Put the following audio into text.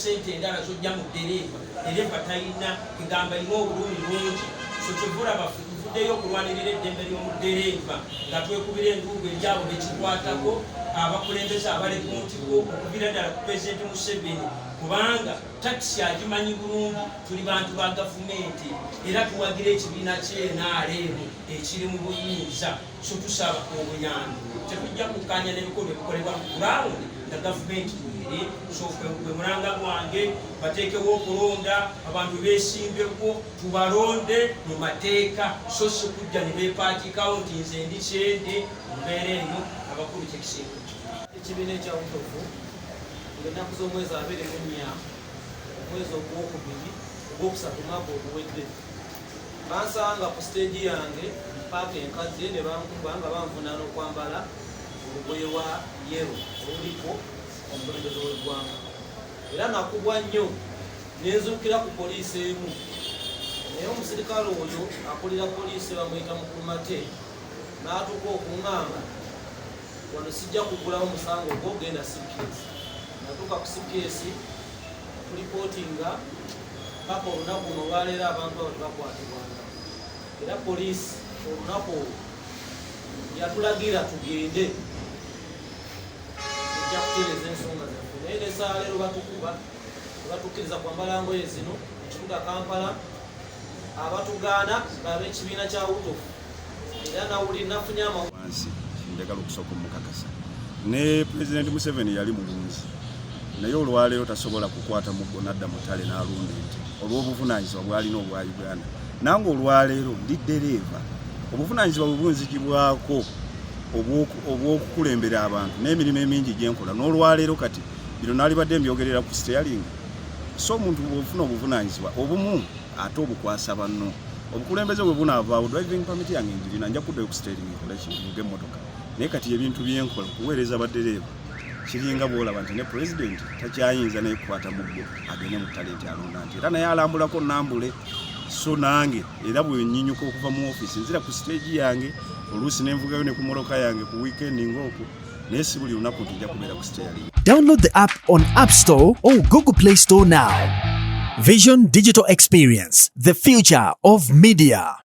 sente endala zojja mu dereva talina kigamba ina obulumi bungi so kyevula bafuddeyo okulwanirira eddembe ly'omudereva nga twekubira enduugu eryabo bekikwatako abakulembeze abaleka ntiko okubira ddala ku pulezidenti Museveni kubanga takisi agimanyi bulungi tuli bantu ba gavumenti era tuwagira ekibiina ky'NRM ekiri mu buyinza so tusaba obuyambi tetujja kukkaanya n'ebikolwa ebikolebwa ku ground nga gavumenti twere so kwe mulanga gwange bateekewo okulonda abantu beesimbeko tubalonde mu mateeka so si kujja ne beepaatikawo nti nze ndi kyende mbeera eno abakulu kyekisinga ekibiina ekya Utofu ng'ennaku z'omwezi 24 omwezi ogwokubiri ogwokusatu mwaka oguwedde bansanga ku siteegi yange paaka enkadde ne bankuba nga banvunaana okwambala olugoye lwa yero oluliko omukulembeze w'eggwanga era nakubwa nnyo nenzukira ku poliisi emu naye omusirikale oyo akulira poliisi bamuyita Mukulumate n'atuuka okuŋŋamba wano sijja kugulawo musango ogwogenda CPS natuuka ku CPS tulipootinga paka olunaku luno olwaleero abantu abo tebakwatibwanga era poliisi olunaku yatulagira tugende ejja kutereeza ensonga zaffe naye nesaala leero batukuba tebatukkiriza kwambala ngoye zino ekibuga Kampala abatugaana ab'ekibiina kya Utofu era nawulira nafunye amawulire ndagala okusooka omukakasa ne President Museveni yali mulunzi naye olwaleero tasobola kukwata muggo nadda mutale n'alunda ente olw'obuvunaanyizibwa bwalina obwa Uganda nange olwaleero ndi ddereeva obuvunaanyizibwa bwe bunzigibwako obw'okukulembera abantu n'emirimu emingi gyenkola n'olwaleero kati bino naalibadde mbyogerera ku steering so omuntu bw'ofuna obuvunaanyizibwa obumu ate obukwasa banno obukulembeze bwe bunaavaawo driving permit yange njirina nja kuddayo ku steering ekola kivuga emmotoka naye kati ebintu byenkola kuweereza baddereeva kiringa bwolaba nti ne pulezidenti takyayinza naye kukwata muggo agende mu talenti alonda nti era naye alambulako nambule so nange era bwe nyinyuka okuva mu ofiisi nzira ku siteegi yange oluusi nenvugayo ne ku moroka yange ku weekend ng'okwo naye si buli lunaku nti nja kubeera ku steering. Download the app on App Store or Google Play Store now. Vision Digital Experience, the future of media.